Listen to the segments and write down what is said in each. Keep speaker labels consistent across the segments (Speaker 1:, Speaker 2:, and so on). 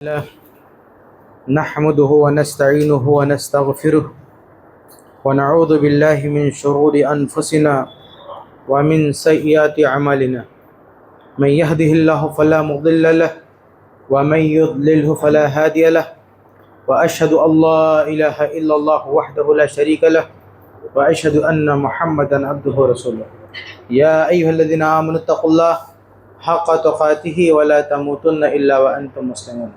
Speaker 1: الله نحمده ونستعينه ونستغفره ونعوذ بالله من شرور أنفسنا ومن سيئات أعمالنا من يهده الله فلا مضل له ومن يضلله فلا هادي له وأشهد أن لا إله إلا الله وحده لا شريك له وأشهد أن محمدا عبده ورسوله يا أيها الذين آمنوا اتقوا الله حق تقاته ولا تموتن إلا وأنتم مسلمون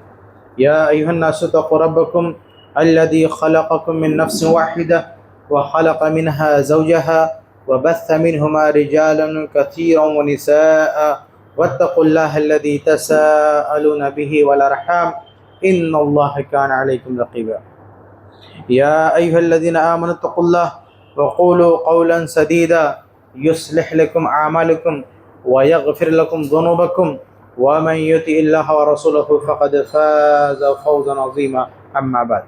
Speaker 1: يا أيها الناس اتقوا ربكم الذي خلقكم من نفس واحدة وخلق منها زوجها وبث منهما رجالا كثيرا ونساء واتقوا الله الذي تساءلون به والأرحام إن الله كان عليكم رقيبا يا أيها الذين آمنوا اتقوا الله وقولوا قولا سديدا يصلح لكم أعمالكم ويغفر لكم ذنوبكم ومن يطع الله ورسوله فقد فاز فوزا عظيما أما بعد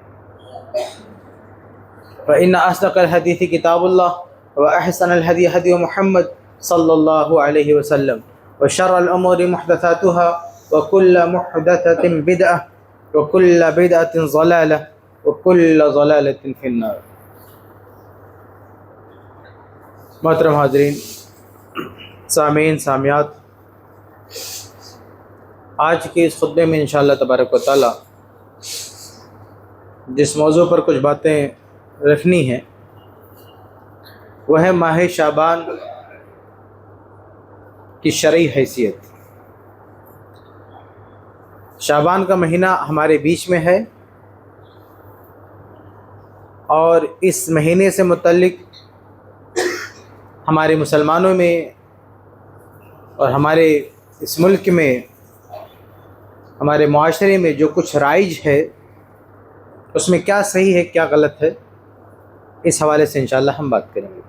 Speaker 1: فإن أصدق الحديث كتاب الله وأحسن الهدي هدي محمد صلى الله عليه وسلم وشر الأمور محدثاتها وكل محدثة بدعة وكل بدعة ضلالة وكل ضلالة في النار. محترم حاضرین، سامعین سامعات، آج کے اس خطبے میں انشاءاللہ تبارک و تعالی جس موضوع پر کچھ باتیں رکھنی ہیں وہ ہے ماہ شعبان کی شرعی حیثیت. شعبان کا مہینہ ہمارے بیچ میں ہے اور اس مہینے سے متعلق ہمارے مسلمانوں میں اور ہمارے اس ملک میں، ہمارے معاشرے میں جو کچھ رائج ہے اس میں کیا صحیح ہے کیا غلط ہے، اس حوالے سے انشاءاللہ ہم بات کریں گے.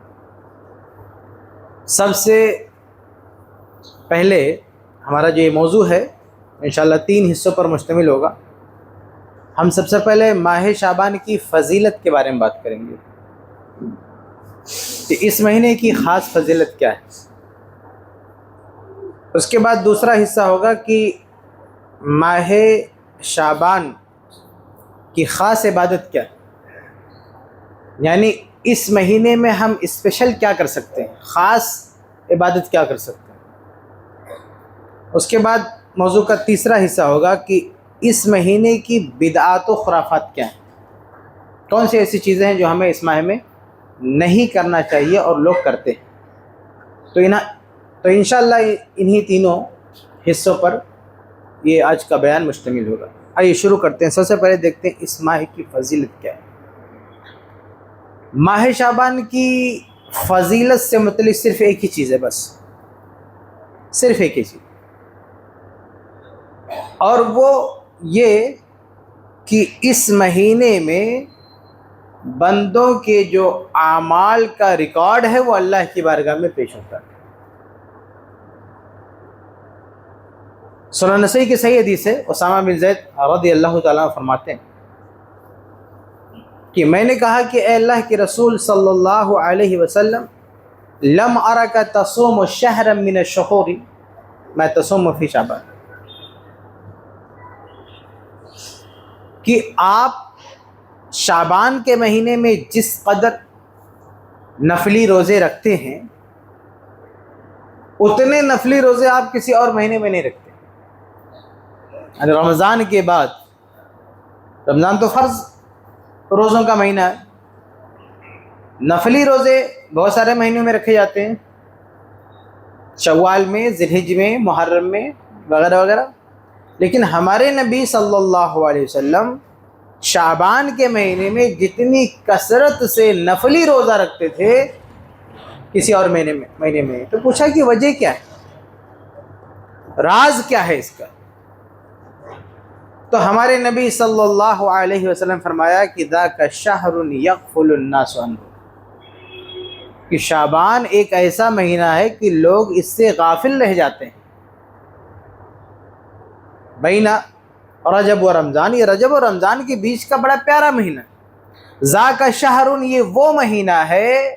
Speaker 1: سب سے پہلے ہمارا جو یہ موضوع ہے انشاءاللہ 3 حصوں پر مشتمل ہوگا. ہم سب سے پہلے ماہ شعبان کی فضیلت کے بارے میں بات کریں گے کہ اس مہینے کی خاص فضیلت کیا ہے. اس کے بعد دوسرا حصہ ہوگا کہ ماہ شعبان کی خاص عبادت کیا ہے، یعنی اس مہینے میں ہم اسپیشل کیا کر سکتے ہیں، خاص عبادت کیا کر سکتے ہیں. اس کے بعد موضوع کا تیسرا حصہ ہوگا کہ اس مہینے کی بدعات و خرافات کیا ہیں، کون سی ایسی چیزیں ہیں جو ہمیں اس ماہ میں نہیں کرنا چاہیے اور لوگ کرتے ہیں. تو انشاءاللہ انہی تینوں حصوں پر یہ آج کا بیان مشتمل ہوگا. آئیے شروع کرتے ہیں. سب سے پہلے دیکھتے ہیں اس ماہ کی فضیلت کیا ہے. ماہ شعبان کی فضیلت سے متعلق صرف ایک ہی چیز ہے، بس صرف ایک ہی چیز، اور وہ یہ کہ اس مہینے میں بندوں کے جو اعمال کا ریکارڈ ہے وہ اللہ کی بارگاہ میں پیش ہوتا ہے. سنن نسائی کی صحیح حدیث ہے، اسامہ بن زید رضی اللہ تعالیٰ عنہ فرماتے ہیں کہ میں نے کہا کہ اے اللہ کے رسول صلی اللہ علیہ وسلم، لم ارک تصوم شہرا من الشہور ما تصوم فی شعبان، کہ آپ شعبان کے مہینے میں جس قدر نفلی روزے رکھتے ہیں اتنے نفلی روزے آپ کسی اور مہینے میں نہیں رکھتے. یعنی رمضان کے بعد، رمضان تو فرض روزوں کا مہینہ ہے، نفلی روزے بہت سارے مہینوں میں رکھے جاتے ہیں، شوال میں، ذی الحجہ میں، محرم میں وغیرہ وغیرہ، لیکن ہمارے نبی صلی اللہ علیہ وسلم شعبان کے مہینے میں جتنی کثرت سے نفلی روزہ رکھتے تھے کسی اور مہینے میں. تو پوچھا کہ وجہ کیا ہے، راز کیا ہے اس کا؟ تو ہمارے نبی صلی اللہ علیہ وسلم فرمایا کہ ذاک شہر یغفل الناس عنہ، کہ شعبان ایک ایسا مہینہ ہے کہ لوگ اس سے غافل رہ جاتے ہیں. بین رجب و رمضان، یہ رجب و رمضان کے بیچ کا بڑا پیارا مہینہ. ذاک شہر، یہ وہ مہینہ ہے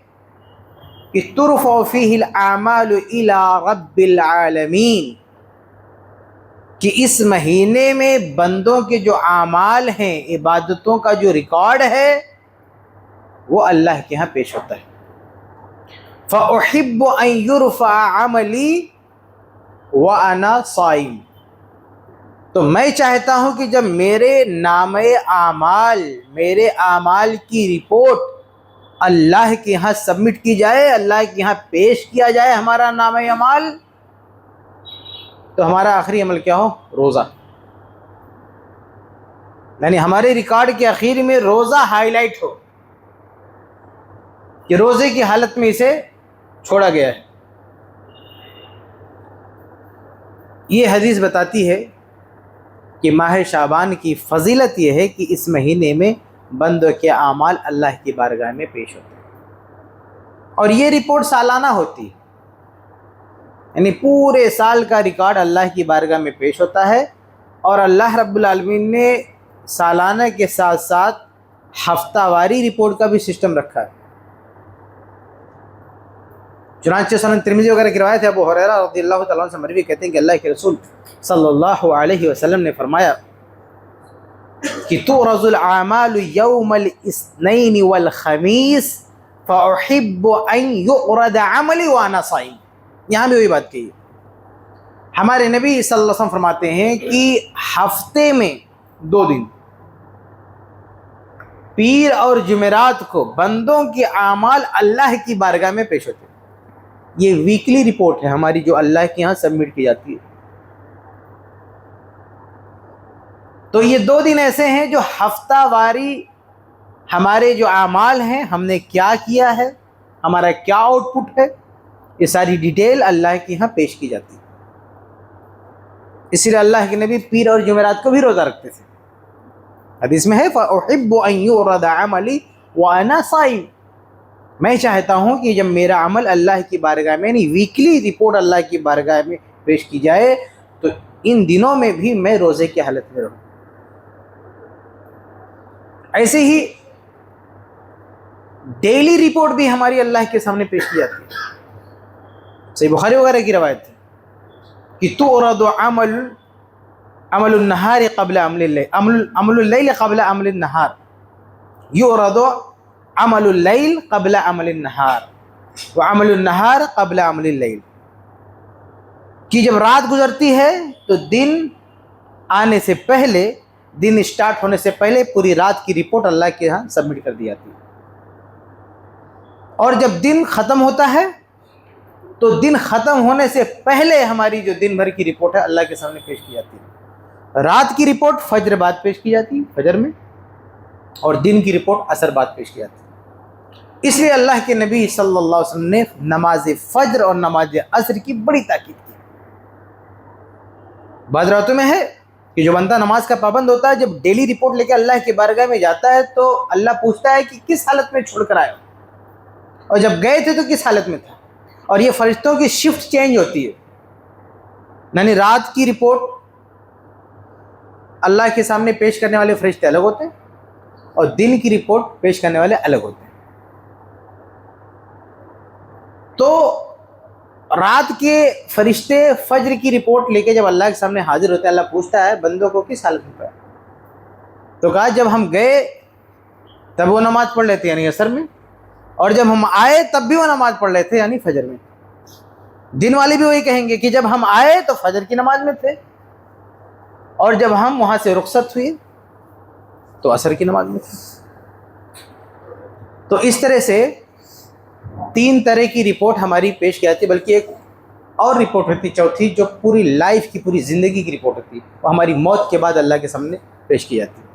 Speaker 1: کہ ترفع فیہ الاعمال الی رب العالمین، کہ اس مہینے میں بندوں کے جو اعمال ہیں، عبادتوں کا جو ریکارڈ ہے، وہ اللہ کے ہاں پیش ہوتا ہے۔ فَأُحِبُّ أَن يُرْفَعَ عَمَلِي وَأَنَا صَائِمٌ، تو میں چاہتا ہوں کہ جب میرے نامہ اعمال، میرے اعمال کی رپورٹ اللہ کے ہاں سبمٹ کی جائے، اللہ کے ہاں پیش کیا جائے ہمارا نامہ اعمال، تو ہمارا آخری عمل کیا ہو؟ روزہ، یعنی ہمارے ریکارڈ کے آخر میں روزہ ہائی لائٹ ہو کہ روزے کی حالت میں اسے چھوڑا گیا ہے۔ یہ حدیث بتاتی ہے کہ ماہ شعبان کی فضیلت یہ ہے کہ اس مہینے میں بندوں کے اعمال اللہ کی بارگاہ میں پیش ہوتے ہیں، اور یہ رپورٹ سالانہ ہوتی ہے، یعنی پورے سال کا ریکارڈ اللہ کی بارگاہ میں پیش ہوتا ہے، اور اللہ رب العالمین نے سالانہ کے ساتھ ساتھ ہفتہ واری رپورٹ کا بھی سسٹم رکھا ہے۔ چنانچہ سنن ترمذی وغیرہ کی روایت ہے، ابو ہریرہ رضی اللہ تعالیٰ عنہ سے مروی کہتے ہیں کہ اللہ کے رسول صلی اللہ علیہ وسلم نے فرمایا کہ تعرض الاعمال یوم الاثنین والخمیس فاحب ان یعرض عملی وانا صائم، یہاں بھی وہی بات کہی۔ ہمارے نبی صلی اللہ علیہ وسلم فرماتے ہیں کہ ہفتے میں 2 دن، پیر اور جمعرات کو بندوں کے اعمال اللہ کی بارگاہ میں پیش ہوتے ہیں۔ یہ ویکلی رپورٹ ہے ہماری جو اللہ کے ہاں سبمٹ کی جاتی ہے۔ تو یہ 2 دن ایسے ہیں جو ہفتہ واری ہمارے جو اعمال ہیں، ہم نے کیا کیا ہے، ہمارا کیا آؤٹ پٹ ہے، یہ ساری ڈیٹیل اللہ کے ہاں پیش کی جاتی ہے۔ اسی لیے اللہ کے نبی پیر اور جمعرات کو بھی روزہ رکھتے تھے۔ حدیث میں ہے فَأُحِبُّ أَن يُعْرَضَ عَمَلِي وَأَنَا صَائِمٌ، میں چاہتا ہوں کہ جب میرا عمل اللہ کی بارگاہ میں، یعنی ویکلی رپورٹ اللہ کی بارگاہ میں پیش کی جائے، تو ان دنوں میں بھی میں روزے کی حالت میں رہوں۔ ایسے ہی ڈیلی رپورٹ بھی ہماری اللہ کے سامنے پیش کی جاتی ہے۔ صحیح بخاری وغیرہ کی روایت ہے کہ تعرض عمل النہار قبل عمل اللیل، عمل اللیل قبل عمل النہار، یعرض عمل اللیل قبل عمل النہار وعمل النہار قبل عمل اللیل، کہ جب رات گزرتی ہے تو دن آنے سے پہلے، دن اسٹارٹ ہونے سے پہلے پوری رات کی رپورٹ اللہ کے ہاں سبمٹ کر دی جاتی ہے، اور جب دن ختم ہوتا ہے تو دن ختم ہونے سے پہلے ہماری جو دن بھر کی رپورٹ ہے اللہ کے سامنے پیش کی جاتی ہے۔ رات کی رپورٹ فجر بعد پیش کی جاتی ہے، فجر میں، اور دن کی رپورٹ عصر بعد پیش کی جاتی ہے۔ اس لیے اللہ کے نبی صلی اللہ علیہ وسلم نے نماز فجر اور نماز عصر کی بڑی تاکید کی۔ بعض روایتوں میں ہے کہ جو بندہ نماز کا پابند ہوتا ہے، جب ڈیلی رپورٹ لے کے اللہ کی بارگاہ میں جاتا ہے تو اللہ پوچھتا ہے کہ کس حالت میں چھوڑ کر آئے، اور جب گئے تھے تو کس حالت میں تھا۔ اور یہ فرشتوں کی شفٹ چینج ہوتی ہے، یعنی رات کی رپورٹ اللہ کے سامنے پیش کرنے والے فرشتے الگ ہوتے ہیں، اور دن کی رپورٹ پیش کرنے والے الگ ہوتے ہیں۔ تو رات کے فرشتے فجر کی رپورٹ لے کے جب اللہ کے سامنے حاضر ہوتے ہیں، اللہ پوچھتا ہے بندوں کو کس حالت میں پایا، تو کہا جب ہم گئے تب وہ نماز پڑھ لیتے یعنی عصر میں، اور جب ہم آئے تب بھی وہ نماز پڑھ لیتے یعنی فجر میں۔ دن والے بھی وہی کہیں گے کہ جب ہم آئے تو فجر کی نماز میں تھے، اور جب ہم وہاں سے رخصت ہوئے تو عصر کی نماز میں تھے۔ تو اس طرح سے 3 طرح کی رپورٹ ہماری پیش کی جاتی ہے، بلکہ ایک اور رپورٹ ہوتی ہے چوتھی، جو پوری لائف کی، پوری زندگی کی رپورٹ ہوتی ہے، وہ ہماری موت کے بعد اللہ کے سامنے پیش کی جاتی ہے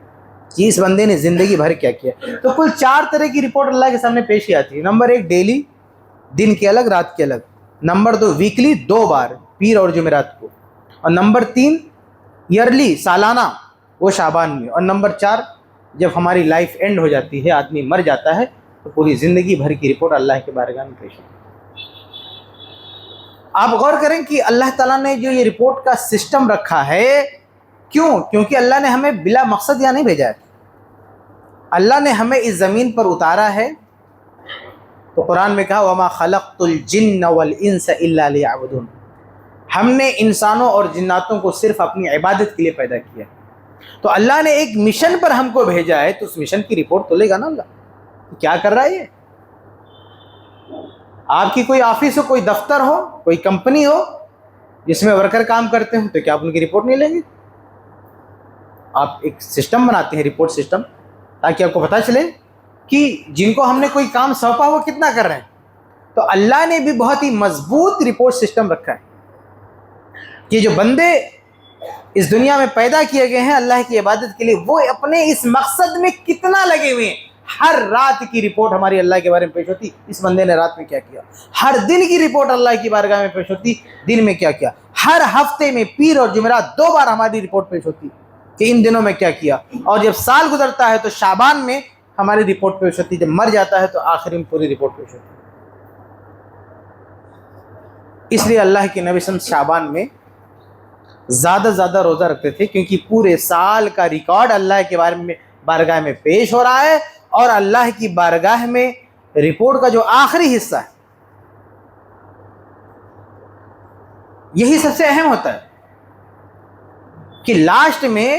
Speaker 1: کہ اس بندے نے زندگی بھر کیا کیا۔ تو کل 4 طرح کی رپورٹ اللہ کے سامنے پیش کی جاتی ہے۔ نمبر 1 ڈیلی، دن کے الگ رات کے الگ۔ نمبر 2 ویکلی، 2 بار پیر اور جمعرات کو۔ اور نمبر 3 ایئرلی، سالانہ، وہ شعبان میں۔ اور نمبر 4 جب ہماری لائف اینڈ ہو جاتی ہے، آدمی مر جاتا ہے، تو پوری زندگی بھر کی رپورٹ اللہ کے بارگاہ میں پیش ہوتی ہے۔ آپ غور کریں کہ اللہ تعالیٰ نے جو یہ رپورٹ کا سسٹم رکھا ہے، کیوں؟ کیونکہ اللہ نے ہمیں بلا مقصد یہاں نہیں بھیجا ہے۔ اللہ نے ہمیں اس زمین پر اتارا ہے، تو قرآن میں کہا وَمَا خَلَقْتُ الْجِنَّ وَالْإِنسَ إِلَّا لِيَعْبُدُونَ، ہم نے انسانوں اور جناتوں کو صرف اپنی عبادت کے لیے پیدا کیا، تو اللہ نے ایک مشن پر ہم کو بھیجا ہے، تو اس مشن کی رپورٹ تو لے گا نا اللہ، کیا کر رہا ہے یہ؟ آپ کی کوئی آفس ہو، کوئی دفتر ہو، کوئی کمپنی ہو جس میں ورکر کام کرتے ہوں، تو کیا آپ ان کی رپورٹ نہیں لیں گے؟ آپ ایک سسٹم بناتے ہیں، رپورٹ سسٹم، تاکہ آپ کو پتہ چلے کہ جن کو ہم نے کوئی کام سونپا وہ کتنا کر رہے ہیں۔ تو اللہ نے بھی بہت ہی مضبوط رپورٹ سسٹم رکھا ہے کہ جو بندے اس دنیا میں پیدا کیے گئے ہیں اللہ کی عبادت کے لیے، وہ اپنے اس مقصد میں کتنا لگے ہوئے ہیں۔ ہر رات کی رپورٹ ہماری اللہ کے بارے میں پیش ہوتی، اس بندے نے رات میں کیا کیا۔ ہر دن کی رپورٹ اللہ کی بارگاہ میں پیش ہوتی، دن میں کیا کیا۔ ہر ہفتے میں پیر اور جمعرات 2 بار ہماری رپورٹ پیش ہوتی کہ ان دنوں میں کیا کیا، اور جب سال گزرتا ہے تو شعبان میں ہماری رپورٹ پیش ہوتی، جب مر جاتا ہے تو آخر میں پوری رپورٹ پیش ہوتی۔ اس لیے اللہ کے نبی صلی اللہ علیہ وسلم شعبان میں زیادہ روزہ رکھتے تھے، کیونکہ پورے سال کا ریکارڈ اللہ کے بارگاہ میں پیش ہو رہا ہے، اور اللہ کی بارگاہ میں رپورٹ کا جو آخری حصہ ہے یہی سب سے اہم ہوتا ہے کہ لاسٹ میں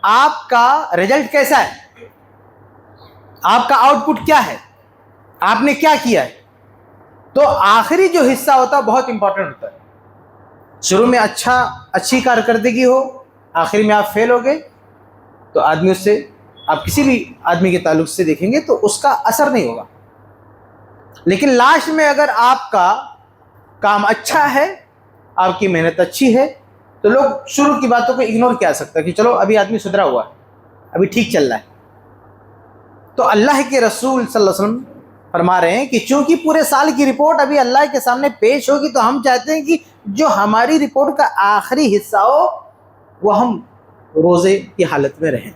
Speaker 1: آپ کا رزلٹ کیسا ہے، آپ کا آؤٹ پٹ کیا ہے، آپ نے کیا کیا ہے۔ تو آخری جو حصہ ہوتا ہے بہت امپورٹنٹ ہوتا ہے۔ شروع میں اچھی کارکردگی ہو، آخر میں آپ فیل ہو گئے تو آدمی اس سے، آپ کسی بھی آدمی کے تعلق سے دیکھیں گے تو اس کا اثر نہیں ہوگا، لیکن لاسٹ میں اگر آپ کا کام اچھا ہے، آپ کی محنت اچھی ہے، تو لوگ شروع کی باتوں کو اگنور کیا سکتا ہے کہ چلو ابھی آدمی سدھرا ہوا ہے، ابھی ٹھیک چل رہا ہے۔ تو اللہ کے رسول صلی اللہ علیہ وسلم فرما رہے ہیں کہ چونکہ پورے سال کی رپورٹ ابھی اللہ کے سامنے پیش ہوگی، تو ہم چاہتے ہیں کہ جو ہماری رپورٹ کا آخری حصہ ہو وہ ہم روزے کی حالت میں رہیں۔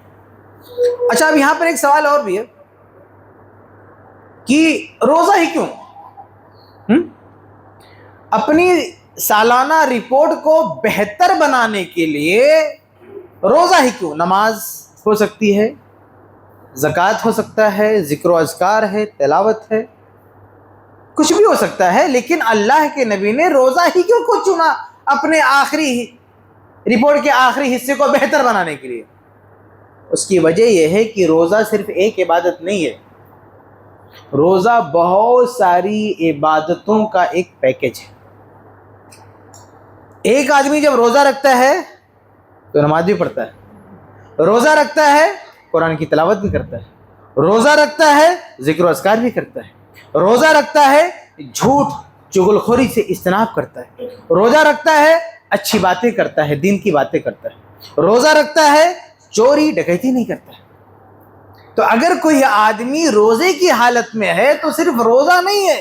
Speaker 1: اچھا، اب یہاں پر ایک سوال اور بھی ہے کہ روزہ ہی کیوں؟ اپنی سالانہ رپورٹ کو بہتر بنانے کے لیے روزہ ہی کیوں؟ نماز ہو سکتی ہے، زکوٰۃ ہو سکتا ہے، ذکر و اذکار ہے، تلاوت ہے، کچھ بھی ہو سکتا ہے، لیکن اللہ کے نبی نے روزہ ہی کیوں کو چنا اپنے آخری رپورٹ کے آخری حصے کو بہتر بنانے کے لیے؟ اس کی وجہ یہ ہے کہ روزہ صرف ایک عبادت نہیں ہے، روزہ بہت ساری عبادتوں کا ایک پیکج ہے۔ ایک آدمی جب روزہ رکھتا ہے تو نماز بھی پڑھتا ہے، روزہ رکھتا ہے قرآن کی تلاوت بھی کرتا ہے، روزہ رکھتا ہے ذکر و اذکار بھی کرتا ہے، روزہ رکھتا ہے جھوٹ چغل خوری سے اجتناب کرتا ہے، روزہ رکھتا ہے اچھی باتیں کرتا ہے، دین کی باتیں کرتا ہے، روزہ رکھتا ہے چوری ڈکیتی نہیں کرتا ہے۔ تو اگر کوئی آدمی روزے کی حالت میں ہے تو صرف روزہ نہیں ہے،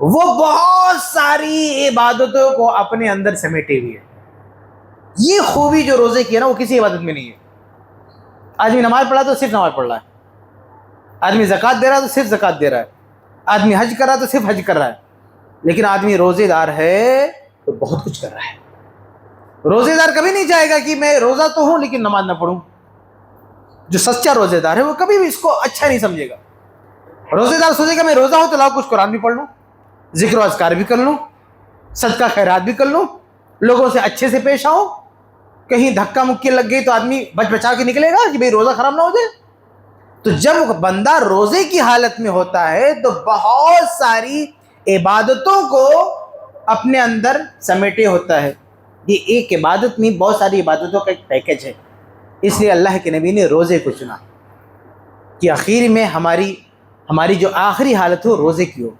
Speaker 1: وہ بہت ساری عبادتوں کو اپنے اندر سمیٹے ہوئے ہے۔ یہ خوبی جو روزے کی ہے نا، وہ کسی عبادت میں نہیں ہے۔ آدمی نماز پڑھا تو صرف نماز پڑھ رہا ہے، آدمی زکوٰۃ دے رہا ہے تو صرف زکوٰۃ دے رہا ہے، آدمی حج کر رہا ہے تو صرف حج کر رہا ہے، لیکن آدمی روزے دار ہے تو بہت کچھ کر رہا ہے۔ روزے دار کبھی نہیں چاہے گا کہ میں روزہ تو ہوں لیکن نماز نہ پڑھوں۔ جو سچا روزے دار ہے وہ کبھی بھی اس کو اچھا نہیں سمجھے گا۔ روزے دار سوچے گا میں روزہ ہوں تو لاؤ کچھ قرآن بھی پڑھ لوں، ذکر و اذکار بھی کر لوں، صدقہ خیرات بھی کر لوں، لوگوں سے اچھے سے پیش آؤں، کہیں دھکا مکی لگ گئی تو آدمی بچ بچا کے نکلے گا کہ بھئی روزہ خراب نہ ہو جائے۔ تو جب بندہ روزے کی حالت میں ہوتا ہے تو بہت ساری عبادتوں کو اپنے اندر سمیٹے ہوتا ہے۔ یہ ایک عبادت نہیں، بہت ساری عبادتوں کا ایک پیکج ہے۔ اس لیے اللہ کے نبی نے روزے کو چنا کہ آخر میں ہماری جو آخری حالت ہو روزے کی ہو۔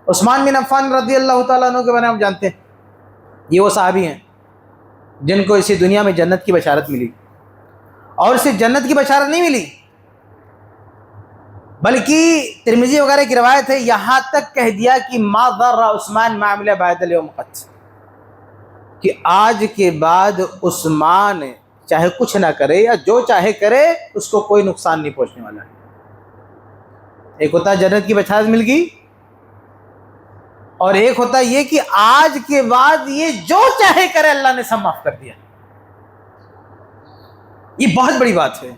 Speaker 1: عثمان بن عفان رضی اللہ تعالیٰ عنہ کے بارے میں آپ جانتے ہیں، یہ وہ صحابی ہیں جن کو اسی دنیا میں جنت کی بشارت ملی، اور صرف جنت کی بشارت نہیں ملی بلکہ ترمذی وغیرہ کی روایت ہے یہاں تک کہہ دیا کہ ما ضر عثمان ما عمل بعد اليوم قط، کہ آج کے بعد عثمان چاہے کچھ نہ کرے یا جو چاہے کرے اس کو کوئی نقصان نہیں پہنچنے والا ہے۔ ایک ہوتا ہے جنت کی بشارت مل گئی، اور ایک ہوتا ہے یہ کہ آج کے بعد یہ جو چاہے کرے اللہ نے سب معاف کر دیا۔ یہ بہت بڑی بات ہے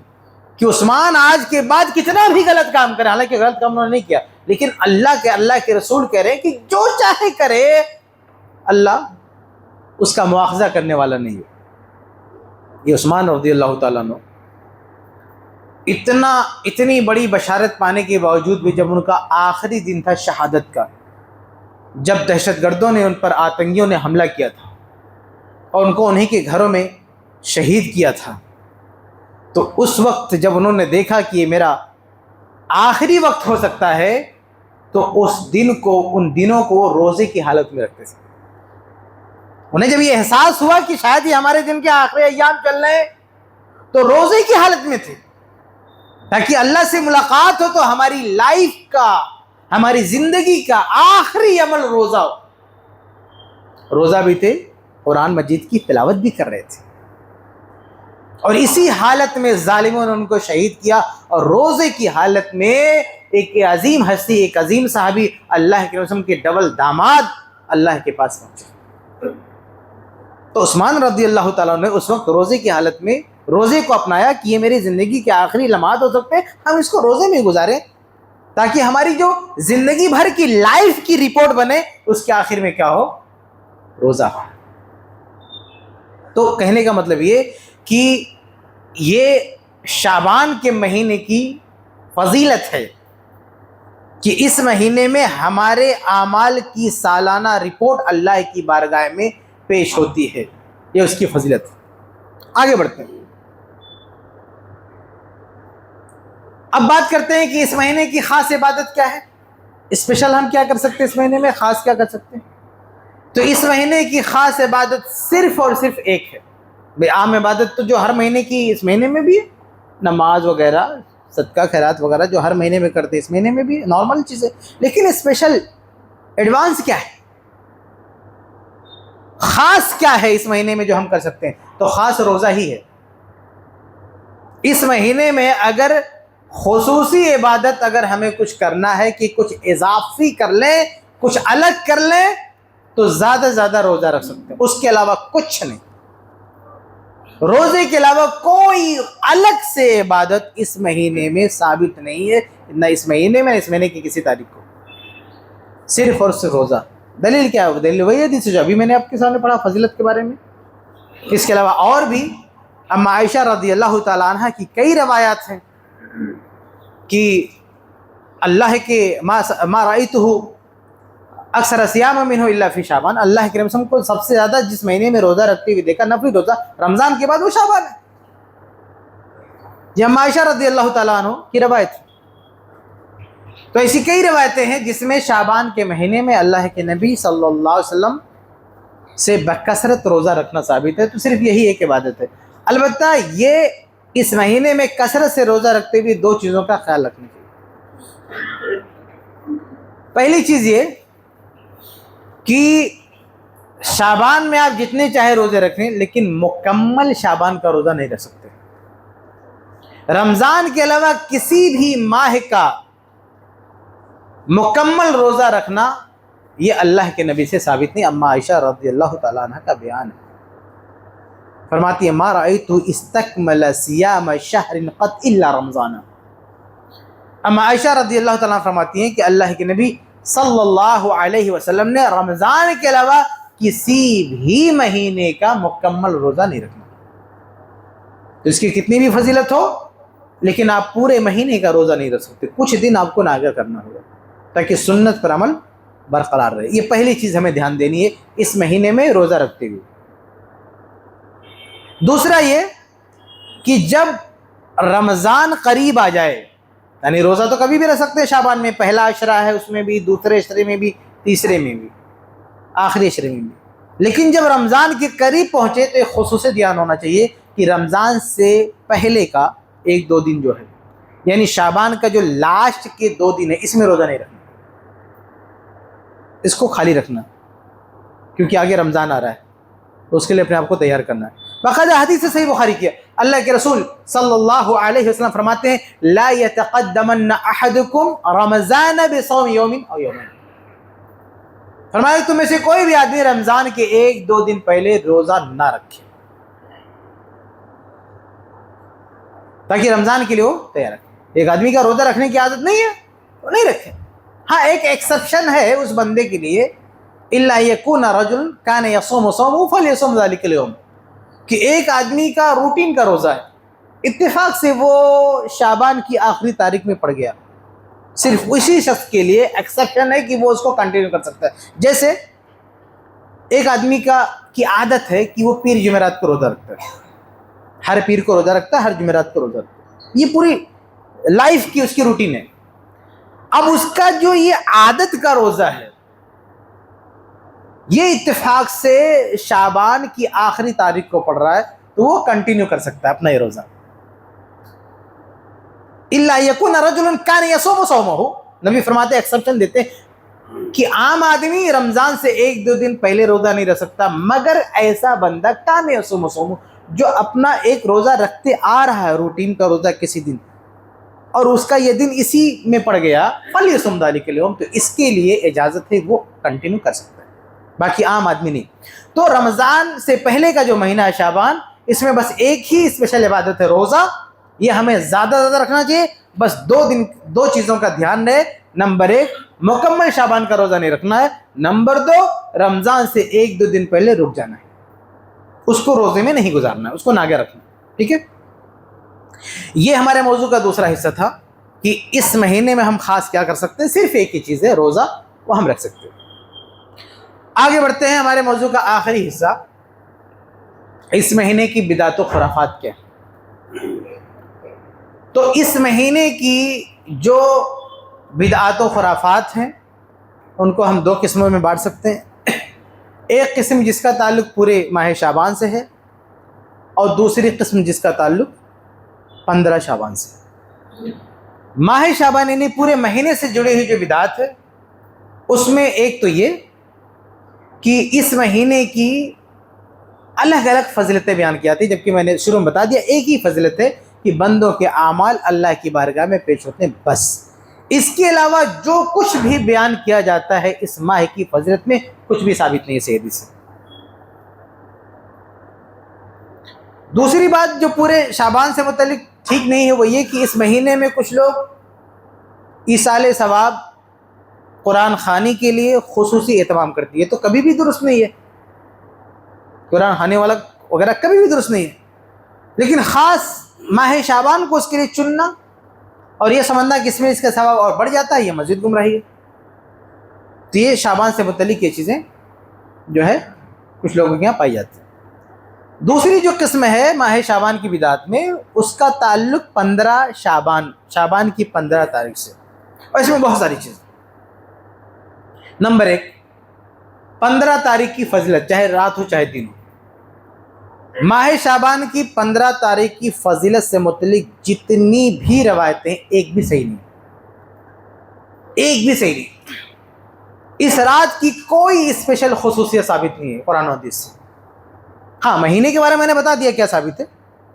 Speaker 1: کہ عثمان آج کے بعد کتنا بھی غلط کام کرے، حالانکہ غلط کام انہوں نے نہیں کیا، لیکن اللہ کے رسول کہہ رہے ہیں کہ جو چاہے کرے اللہ اس کا مواخذہ کرنے والا نہیں ہے۔ یہ عثمان رضی اللہ تعالیٰ عنہ اتنی بڑی بشارت پانے کے باوجود بھی جب ان کا آخری دن تھا شہادت کا، جب دہشت گردوں نے ان پر، آتنکیوں نے حملہ کیا تھا اور ان کو انہی کے گھروں میں شہید کیا تھا، تو اس وقت جب انہوں نے دیکھا کہ یہ میرا آخری وقت ہو سکتا ہے، تو ان دنوں کو وہ روزے کی حالت میں رکھتے تھے۔ انہیں جب یہ احساس ہوا کہ شاید یہ ہمارے دن کے آخری ایام چل رہے ہیں، تو روزے کی حالت میں تھے، تاکہ اللہ سے ملاقات ہو تو ہماری لائف کا، ہماری زندگی کا آخری عمل روزہ ہو۔ روزہ بھی تھے، قرآن مجید کی تلاوت بھی کر رہے تھے، اور اسی حالت میں ظالموں نے ان کو شہید کیا، اور روزے کی حالت میں ایک عظیم ہستی، ایک عظیم صحابی، اللہ کے رسول کے ڈبل داماد اللہ کے پاس پہنچے۔ تو عثمان رضی اللہ تعالیٰ نے اس وقت روزے کی حالت میں روزے کو اپنایا کہ یہ میری زندگی کے آخری لمحات ہو سکتے ہیں، ہم اس کو روزے میں گزاریں، تاکہ ہماری جو زندگی بھر کی لائف کی رپورٹ بنے، اس کے آخر میں کیا ہو؟ روزہ ہو۔ تو کہنے کا مطلب یہ کہ یہ شعبان کے مہینے کی فضیلت ہے کہ اس مہینے میں ہمارے اعمال کی سالانہ رپورٹ اللہ کی بارگاہ میں پیش ہوتی ہے، یہ اس کی فضیلت ہے۔ آگے بڑھتے ہیں، اب بات کرتے ہیں کہ اس مہینے کی خاص عبادت کیا ہے، اسپیشل ہم کیا کر سکتے ہیں اس مہینے میں، خاص کیا کر سکتے ہیں۔ تو اس مہینے کی خاص عبادت صرف اور صرف ایک ہے۔ عام عبادت تو جو ہر مہینے کی اس مہینے میں بھی ہے، نماز وغیرہ، صدقہ خیرات وغیرہ جو ہر مہینے میں کرتے ہیں اس مہینے میں بھی نارمل چیز ہے، لیکن اسپیشل ایڈوانس کیا ہے، خاص کیا ہے اس مہینے میں جو ہم کر سکتے ہیں؟ تو خاص روزہ ہی ہے۔ اس مہینے میں اگر خصوصی عبادت اگر ہمیں کچھ کرنا ہے کہ کچھ اضافی کر لیں، کچھ الگ کر لیں، تو زیادہ سے زیادہ روزہ رکھ سکتے ہیں، اس کے علاوہ کچھ نہیں۔ روزے کے علاوہ کوئی الگ سے عبادت اس مہینے میں ثابت نہیں ہے، نہ اس مہینے میں، نہ اس مہینے کی کسی تاریخ کو، صرف اور صرف روزہ۔ دلیل کیا ہے؟ دلیل وہی حدیث جو ابھی میں نے آپ کے سامنے پڑھا فضیلت کے بارے میں۔ اس کے علاوہ اور بھی اما عائشہ رضی اللہ تعالی عنہ کی کئی روایات ہیں کہ اللہ کے ما رأیتہ اکثر صیام منہ الا فی شعبان، اللہ کے رسول کو سب سے زیادہ جس مہینے میں روزہ رکھتے ہوئے دیکھا، نفلی روزہ، رمضان کے بعد وہ شعبان ہے۔ یہ اما عائشہ رضی اللہ تعالیٰ عنہ کی روایت ہے۔ تو ایسی کئی روایتیں ہیں جس میں شعبان کے مہینے میں اللہ کے نبی صلی اللہ علیہ وسلم سے بکثرت روزہ رکھنا ثابت ہے۔ تو صرف یہی ایک عبادت ہے۔ البتہ یہ اس مہینے میں کثرت سے روزہ رکھتے ہوئے دو چیزوں کا خیال رکھنا چاہیے۔ پہلی چیز یہ کہ شعبان میں آپ جتنے چاہے روزے رکھیں، لیکن مکمل شعبان کا روزہ نہیں رکھ سکتے۔ رمضان کے علاوہ کسی بھی ماہ کا مکمل روزہ رکھنا یہ اللہ کے نبی سے ثابت نہیں۔ اما عائشہ رضی اللہ تعالیٰ عنہ کا بیان ہے، فرماتی ہے ما رأیت استکمل صیام شہر قط الا رمضان۔ اما عائشہ رضی اللہ تعالیٰ عنہ فرماتی ہیں کہ اللہ کے نبی صلی اللہ علیہ وسلم نے رمضان کے علاوہ کسی بھی مہینے کا مکمل روزہ نہیں رکھنا۔ تو اس کی کتنی بھی فضیلت ہو، لیکن آپ پورے مہینے کا روزہ نہیں رکھ سکتے، کچھ دن آپ کو ناگہ کرنا ہوگا تاکہ سنت پر عمل برقرار رہے۔ یہ پہلی چیز ہمیں دھیان دینی ہے اس مہینے میں روزہ رکھتے ہوئے۔ دوسرا یہ کہ جب رمضان قریب آ جائے، یعنی روزہ تو کبھی بھی رکھ سکتے ہیں شعبان میں، پہلا عشرہ ہے اس میں بھی، دوسرے عشرے میں بھی، تیسرے میں بھی، آخری عشرے میں بھی، لیکن جب رمضان کے قریب پہنچے تو ایک خصوصی دھیان ہونا چاہیے کہ رمضان سے پہلے کا ایک دو دن جو ہے، یعنی شعبان کا جو لاسٹ کے 2 دن ہے، اس میں روزہ نہیں رکھنا، اس کو خالی رکھنا، کیونکہ آگے رمضان آ رہا ہے، تو اس کے لیے اپنے آپ کو تیار کرنا ہے۔ باقاعدہ حدیث سے صحیح بخاری کیا، اللہ کے رسول صلی اللہ علیہ وسلم فرماتے ہیں لا یتقدمن احدکم رمضان بصوم یوم او یومین، فرمایا تم میں سے کوئی بھی آدمی رمضان کے 1-2 دن پہلے روزہ نہ رکھے، تاکہ رمضان کے لیے وہ تیار رکھے۔ ایک آدمی کا روزہ رکھنے کی عادت نہیں ہے، وہ نہیں رکھے۔ ہاں ایک ایکسپشن ہے اس بندے کے لیے الا یکون رجل کان یصوم صومه فلیصم ذلک اليوم، کہ ایک آدمی کا روٹین کا روزہ ہے، اتفاق سے وہ شعبان کی آخری تاریخ میں پڑ گیا، صرف اسی شخص کے لیے ایکسیپشن ہے کہ وہ اس کو کنٹینیو کر سکتا ہے۔ جیسے ایک آدمی کی عادت ہے کہ وہ پیر جمعرات کو روزہ رکھتا ہے، ہر پیر کو روزہ رکھتا ہے، ہر جمعرات کو روزہ رکھتا ہے، یہ پوری لائف کی اس کی روٹین ہے۔ اب اس کا جو یہ عادت کا روزہ ہے، یہ اتفاق سے شعبان کی آخری تاریخ کو پڑ رہا ہے، تو وہ کنٹینیو کر سکتا ہے اپنا یہ روزہ۔ الا یکون رجل کان یصوم صومه، نبی فرماتے ایکسپشن دیتے کہ عام آدمی رمضان سے 1-2 دن پہلے روزہ نہیں رکھ سکتا، مگر ایسا بندہ کان یصوم صومه، جو اپنا ایک روزہ رکھتے آ رہا ہے، روٹین کا روزہ کسی دن، اور اس کا یہ دن اسی میں پڑ گیا، فلیصم ذلک اليوم، تو اس کے لیے اجازت ہے، وہ کنٹینیو کر سکتا ہے، باقی عام آدمی نہیں۔ تو رمضان سے پہلے کا جو مہینہ ہے شعبان، اس میں بس ایک ہی اسپیشل عبادت ہے روزہ، یہ ہمیں زیادہ رکھنا چاہیے۔ بس 2 چیزوں کا دھیان رہے، نمبر 1 مکمل شعبان کا روزہ نہیں رکھنا ہے، نمبر 2 رمضان سے 1-2 دن پہلے رک جانا ہے، اس کو روزے میں نہیں گزارنا ہے، اس کو ناگے رکھنا ہے، ٹھیک ہے۔ یہ ہمارے موضوع کا دوسرا حصہ تھا کہ اس مہینے میں ہم خاص کیا کر سکتے ہیں، صرف ایک ہی چیز ہے، روزہ، وہ ہم رکھ سکتے ہیں۔ آگے بڑھتے ہیں، ہمارے موضوع کا آخری حصہ، اس مہینے کی بدعت و خرافات کیا۔ تو اس مہینے کی جو بدعات و خرافات ہیں، ان کو ہم 2 قسموں میں بانٹ سکتے ہیں۔ ایک قسم جس کا تعلق پورے ماہ شعبان سے ہے، اور دوسری قسم جس کا تعلق 15 شعبان سے۔ ماہ شعبان یعنی پورے مہینے سے جڑی ہوئی جو بدعات ہے، اس میں ایک تو یہ کہ اس مہینے کی الگ الگ فضیلتیں بیان کی آتی ہیں، جبکہ میں نے شروع میں بتا دیا ایک ہی فضیلت ہے کہ بندوں کے اعمال اللہ کی بارگاہ میں پیش ہوتے ہیں، بس اس کے علاوہ جو کچھ بھی بیان کیا جاتا ہے اس ماہ کی فضیلت میں، کچھ بھی ثابت نہیں ہے صحیح حدیث سے۔ دوسری بات جو پورے شعبان سے متعلق ٹھیک نہیں ہے، وہ یہ کہ اس مہینے میں کچھ لوگ ایصال ثواب قرآن خوانی کے لیے خصوصی اہتمام کرتی ہے، تو کبھی بھی درست نہیں ہے، قرآن خوانی والا وغیرہ کبھی بھی درست نہیں ہے، لیکن خاص ماہ شعبان کو اس کے لیے چننا اور یہ سمجھنا کہ اس میں اس کا ثواب اور بڑھ جاتا ہے، یہ مزید گمراہی ہے۔ تو یہ شعبان سے متعلق یہ چیزیں جو ہے کچھ لوگوں کے یہاں پائی جاتی ہیں۔ دوسری جو قسم ہے ماہ شعبان کی بدعت میں، اس کا تعلق 15 شعبان کی 15 تاریخ سے، اور اس میں بہت ساری چیزیں۔ نمبر 1، 15 تاریخ کی فضیلت، چاہے رات ہو چاہے دن ہو، ماہ شعبان کی 15 تاریخ کی فضیلت سے متعلق جتنی بھی روایتیں، ایک بھی صحیح نہیں، ایک بھی صحیح نہیں۔ اس رات کی کوئی اسپیشل خصوصیت ثابت نہیں ہے قرآن و حدیث سے۔ ہاں، مہینے کے بارے میں نے بتا دیا کیا ثابت ہے،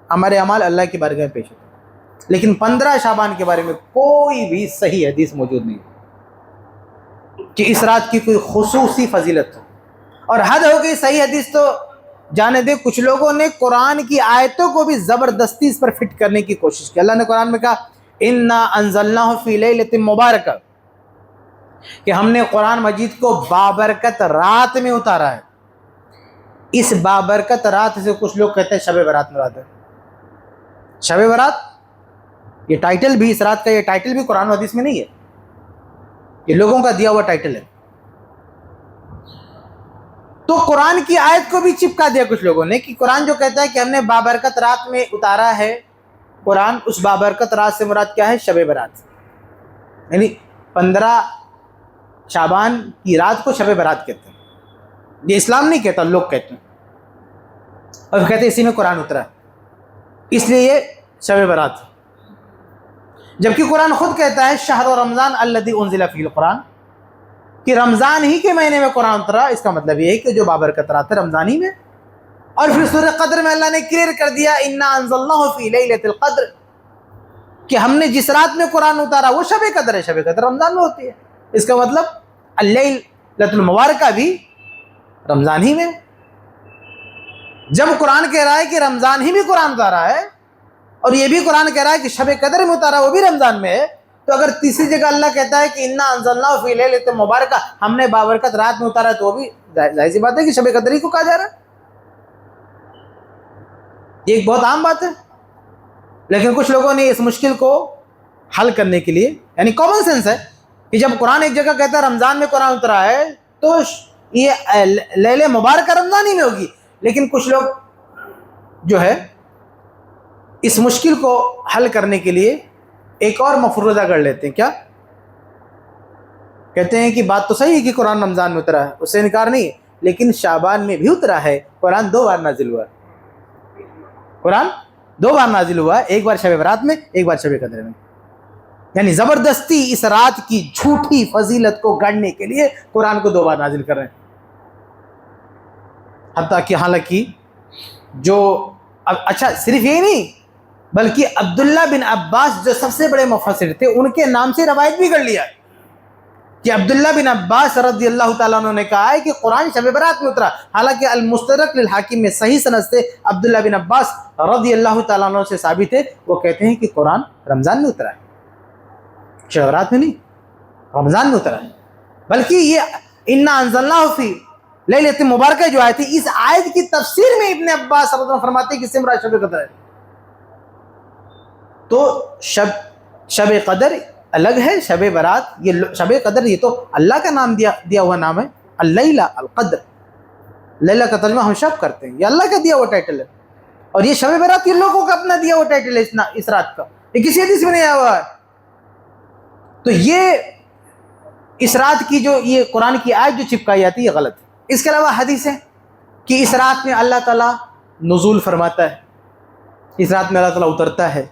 Speaker 1: ہمارے اعمال اللہ کی بارگاہ میں پیش ہوتے ہیں، لیکن 15 شعبان کے بارے میں کوئی بھی صحیح حدیث موجود نہیں کہ اس رات کی کوئی خصوصی فضیلت ہو۔ اور حد ہو گئی صحیح حدیث تو جانے دے، کچھ لوگوں نے قرآن کی آیتوں کو بھی زبردستی اس پر فٹ کرنے کی کوشش کی۔ اللہ نے قرآن میں کہا اِنَّا أَنزَلْنَاهُ فِي لَيْلَةٍ مُبَارَكَةٍ، کہ ہم نے قرآن مجید کو بابرکت رات میں اتارا ہے۔ اس بابرکت رات سے کچھ لوگ کہتے ہیں شب برات مراد ہے۔ شب برات یہ ٹائٹل بھی، اس رات کا یہ ٹائٹل بھی قرآن و حدیث میں نہیں ہے، یہ لوگوں کا دیا ہوا ٹائٹل ہے۔ تو قرآن کی آیت کو بھی چپکا دیا کچھ لوگوں نے کہ قرآن جو کہتا ہے کہ ہم نے بابرکت رات میں اتارا ہے قرآن، اس بابرکت رات سے مراد کیا ہے؟ شب برات، یعنی 15 شعبان کی رات کو شب برات کہتے ہیں۔ یہ اسلام نہیں کہتا، لوگ کہتے ہیں، اور کہتے ہیں اسی میں قرآن اترا ہے، اس لیے یہ شب برات ہے۔ جبکہ قرآن خود کہتا ہے شہر رمضان الذی انزل فیہ القرآن، کہ رمضان ہی کے مہینے میں قرآن اترا، اس کا مطلب یہ ہے کہ جو بابرکت رات ہے رمضان ہی میں۔ اور پھر سورہ قدر میں اللہ نے کلیئر کر دیا انا انزلناہ فی لیلۃ القدر، کہ ہم نے جس رات میں قرآن اتارا وہ شب قدر ہے، شب قدر رمضان میں ہوتی ہے، اس کا مطلب اللیلۃ المبارکہ بھی رمضان ہی میں۔ جب قرآن کہہ رہا ہے کہ رمضان ہی میں قرآن اتارا ہے، اور یہ بھی قرآن کہہ رہا ہے کہ شب قدر میں اتارا وہ بھی رمضان میں ہے، تو اگر تیسری جگہ اللہ کہتا ہے کہ انا انزلناہ فی لیلۃ مبارکہ، ہم نے بابرکت رات میں اتارا، تو بھی ظاہر سی بات ہے کہ شب قدر ہی کو کہا جا رہا ہے. یہ ایک بہت عام بات ہے. لیکن کچھ لوگوں نے اس مشکل کو حل کرنے کے لیے، یعنی کامن سینس ہے کہ جب قرآن ایک جگہ کہتا ہے رمضان میں قرآن اترا ہے تو یہ لیلہ مبارکہ رمضان ہی میں ہوگی. لیکن کچھ لوگ جو ہے اس مشکل کو حل کرنے کے لیے ایک اور مفروضہ کر لیتے ہیں. کیا کہتے ہیں کہ بات تو صحیح ہے کہ قرآن رمضان میں اترا ہے، اس سے انکار نہیں ہے، لیکن شعبان میں بھی اترا ہے. قرآن 2 بار نازل ہوا ہے، قرآن 2 بار نازل ہوا ہے، ایک بار شب برات میں، ایک بار شب قدر میں. یعنی زبردستی اس رات کی جھوٹی فضیلت کو گڑنے کے لیے قرآن کو 2 بار نازل کر رہے ہیں. حتیٰ کہ حالانکہ جو اچھا صرف یہی نہیں بلکہ عبداللہ بن عباس جو سب سے بڑے مفسر تھے ان کے نام سے روایت بھی کر لیا کہ عبداللہ بن عباس رضی اللہ تعالیٰ عنہ نے کہا ہے کہ قرآن شب برات میں اترا. حالانکہ المستدرک للحاکم میں صحیح سند سے عبداللہ بن عباس رضی اللہ تعالیٰ عنہ سے ثابت ہے، وہ کہتے ہیں کہ قرآن رمضان میں اترا ہے، شب برات میں نہیں، رمضان میں اترا ہے. بلکہ یہ انا انزلناہ فی لیلۃ مبارکہ جو آیت ہے، اس آیت کی تفسیر میں ابن عباس رضی اللہ عنہ فرماتے ہیں کہ اس سے مراد شب قدر ہے. تو شب قدر الگ ہے، شب برات یہ شب قدر یہ تو اللہ کا نام دیا ہوا نام ہے. اللیلہ القدر، لیلہ کا ترجمہ ہم شب کرتے ہیں، یہ اللہ کا دیا ہوا ٹائٹل ہے. اور یہ شب برات یہ لوگوں کا اپنا دیا ہوا ٹائٹل ہے اس رات کا، یہ کسی حدیث میں نہیں آیا ہوا ہے. تو یہ اس رات کی جو یہ قرآن کی آیت جو چپکائی جاتی ہے یہ غلط ہے. اس کے علاوہ حدیث ہے کہ اس رات میں اللہ تعالیٰ نزول فرماتا ہے، اس رات میں اللہ تعالیٰ اترتا ہے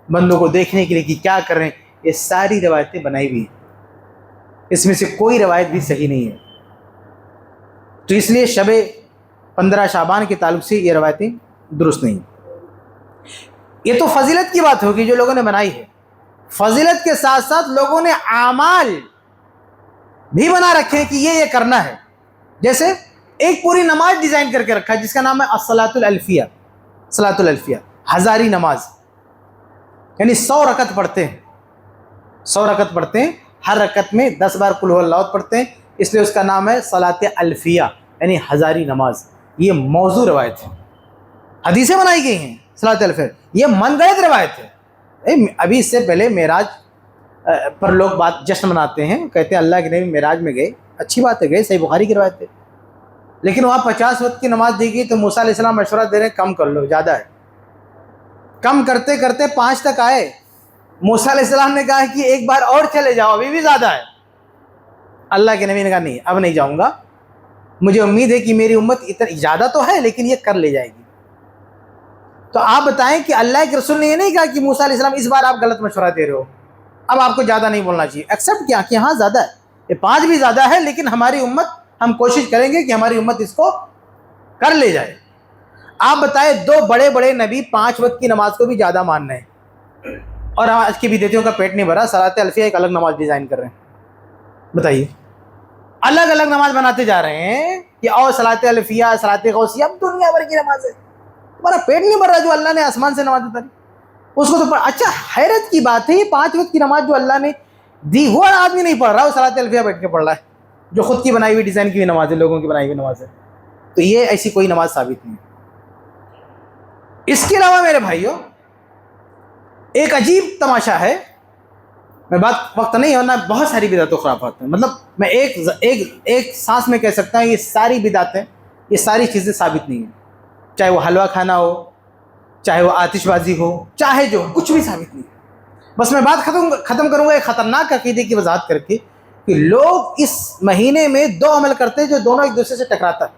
Speaker 1: بندوں کو دیکھنے کے لیے کہ کیا کر رہے ہیں. یہ ساری روایتیں بنائی ہوئی ہیں، اس میں سے کوئی روایت بھی صحیح نہیں ہے. تو اس لیے شب 15 شعبان کے تعلق سے یہ روایتیں درست نہیں. یہ تو فضیلت کی بات ہوگی جو لوگوں نے بنائی ہے. فضیلت کے ساتھ ساتھ لوگوں نے اعمال بھی بنا رکھے کہ یہ کرنا ہے. جیسے ایک پوری نماز ڈیزائن کر کے رکھا ہے جس کا نام ہے الصلاۃ الالفیہ، صلاۃ الالفیہ، ہزاری نماز. یعنی 100 رکعت پڑھتے ہیں، 100 رکعت پڑھتے ہیں، ہر رکعت میں 10 بار قل هو اللہ پڑھتے ہیں، اس لیے اس کا نام ہے صلاۃ الفیہ یعنی ہزاری نماز. یہ موضوع روایت ہے، حدیثیں بنائی گئی ہیں. صلاۃ الفیہ یہ من گھڑت روایت ہے. ابھی اس سے پہلے معراج پر لوگ جشن مناتے ہیں، کہتے ہیں اللہ کے نبی معراج میں گئے، اچھی بات ہے، گئے، صحیح بخاری کی روایت ہے. لیکن وہاں 50 وقت کی نماز دی گئی تو موسیٰ علیہ السلام مشورہ دے رہے ہیں کم کر لو، زیادہ ہے. کم کرتے کرتے 5 تک آئے. موسیٰ علیہ السلام نے کہا کہ ایک بار اور چلے جاؤ، ابھی بھی زیادہ ہے. اللہ کے نبی نے کہا نہیں، اب نہیں جاؤں گا، مجھے امید ہے کہ میری امت اتنا زیادہ تو ہے لیکن یہ کر لے جائے گی. تو آپ بتائیں کہ اللہ کے رسول نے یہ نہیں کہا کہ موسیٰ علیہ السلام اس بار آپ غلط مشورہ دے رہے ہو، اب آپ کو زیادہ نہیں بولنا چاہیے. ایکسیپٹ کیا کہ ہاں زیادہ ہے، یہ 5 بھی زیادہ ہے، لیکن ہماری امت، ہم کوشش کریں گے کہ ہماری امت اس کو کر لے جائے. آپ بتائیں 2 بڑے بڑے نبی 5 وقت کی نماز کو بھی زیادہ مان رہے ہیں اور آج کی بدعتیوں کا پیٹ نہیں بھرا، صلاۃ الفیہ ایک الگ نماز ڈیزائن کر رہے ہیں. بتائیے، الگ الگ نماز بناتے جا رہے ہیں کہ اور صلاۃ الفیہ، صلاۃ غوثیہ، اب دنیا بھر کی نماز ہے. ہمارا پیٹ نہیں بھر رہا جو اللہ نے آسمان سے نماز اتاری اس کو تو اچھا حیرت کی بات ہے، یہ 5 وقت کی نماز جو اللہ نے دی وہ آدمی نہیں پڑھ رہا، وہ صلاۃ الفیہ بیٹھ کے پڑھ رہا ہے جو خود کی بنائی ہوئی ڈیزائن کی ہوئی نماز ہے، لوگوں کی بنائی ہوئی نماز ہے. تو یہ ایسی کوئی نماز ثابت نہیں ہے. اس کے علاوہ میرے بھائیوں ایک عجیب تماشا ہے، میں بات وقت نہیں ہونا، بہت ساری بدعت و خرافات ہیں. مطلب میں ایک سانس میں کہہ سکتا ہوں یہ ساری بدعتیں، یہ ساری چیزیں ثابت نہیں ہیں. چاہے وہ حلوہ کھانا ہو، چاہے وہ آتش بازی ہو، چاہے جو کچھ بھی ثابت نہیں. بس میں بات ختم کروں گا ایک خطرناک عقیدے کی وضاحت کر کے کہ لوگ اس مہینے میں 2 عمل کرتے ہیں جو دونوں ایک دوسرے سے ٹکراتا ہے.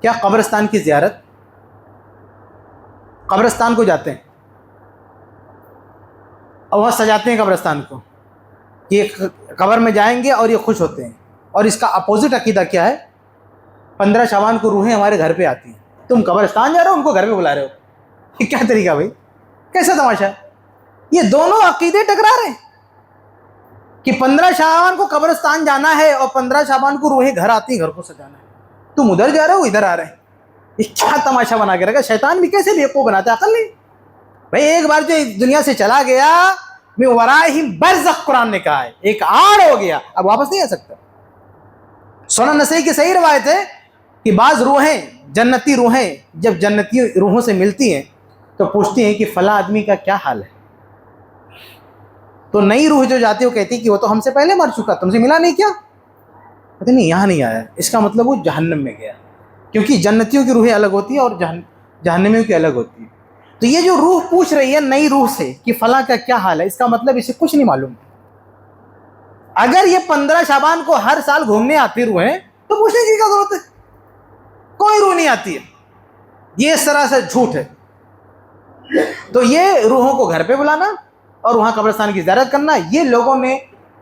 Speaker 1: کیا؟ قبرستان کی زیارت. قبرستان کو جاتے ہیں اور وہاں سجاتے ہیں قبرستان کو کہ قبر میں جائیں گے اور یہ خوش ہوتے ہیں. اور اس کا اپوزٹ عقیدہ کیا ہے؟ 15 شعبان کو روحیں ہمارے گھر پہ آتی ہیں، تم قبرستان جا رہے ہو، ان کو گھر پہ بلا رہے ہو. یہ کیا طریقہ بھائی؟ کیسا تماشا ہے؟ یہ دونوں عقیدے ٹکرا رہے ہیں کہ 15 شعبان کو قبرستان جانا ہے اور 15 شعبان کو روحیں گھر آتی ہیں، گھر کو سجانا ہے. تم ادھر جا رہے ہو، ادھر آ رہے ہیں. یہ کیا تماشا بنا کے رکھا؟ شیطان بھی کیسے بیوقوف بناتا ہے، عقل نہیں بھائی. ایک بار جو دنیا سے چلا گیا من ورائہم برزخ قرآن نے کہا ہے، ایک آڑ ہو گیا، اب واپس نہیں آ سکتا۔ سنن نسائی کی صحیح روایت ہے کہ بعض روحیں، جنتی روحیں جب جنتی روحوں سے ملتی ہیں تو پوچھتی ہیں کہ فلاں آدمی کا کیا حال ہے، تو نئی روح جو جاتی ہے وہ کہتی ہے کہ وہ تو ہم سے پہلے مر چکا، تم سے ملا نہیں کیا؟ کہتے نہیں یہاں نہیں آیا، اس کا مطلب وہ جہنم میں گیا، کیونکہ جنتیوں کی روحیں الگ ہوتی ہیں اور جہنمیوں کی الگ ہوتی ہے۔ تو یہ جو روح پوچھ رہی ہے نئی روح سے کہ فلاں کا کیا حال ہے، اس کا مطلب اسے کچھ نہیں معلوم۔ اگر یہ 15 شعبان کو ہر سال گھومنے آتی روحیں تو پوچھنے کی کیا ضرورت ہے؟ کوئی روح نہیں آتی ہے، یہ اس طرح سے جھوٹ ہے۔ تو یہ روحوں کو گھر پہ بلانا اور وہاں قبرستان کی زیارت کرنا، یہ لوگوں نے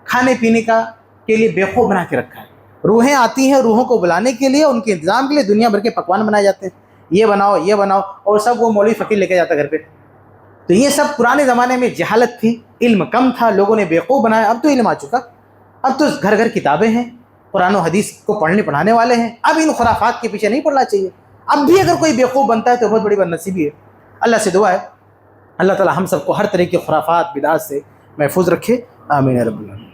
Speaker 1: کھانے پینے کے لیے بیوقوف بنا کے رکھا ہے۔ روحیں آتی ہیں روحوں کو بلانے کے لیے، ان کے انتظام کے لیے دنیا بھر کے پکوان بنائے جاتے ہیں، یہ بناؤ یہ بناؤ، اور سب وہ مولوی فقیر لے کے جاتا گھر پہ۔ تو یہ سب پرانے زمانے میں جہالت تھی، علم کم تھا، لوگوں نے بیوقوف بنایا۔ اب تو علم آ چکا، اب تو گھر گھر کتابیں ہیں، قرآن و حدیث کو پڑھنے پڑھانے والے ہیں، اب ان خرافات کے پیچھے نہیں پڑنا چاہیے۔ اب بھی اگر کوئی بیوقوف بنتا ہے تو بہت بڑی بدنصیبی ہے۔ اللہ سے دعا ہے اللہ تعالی ہم سب کو ہر طرح کی خرافات بدعات سے محفوظ رکھے، آمین یا رب العالمین۔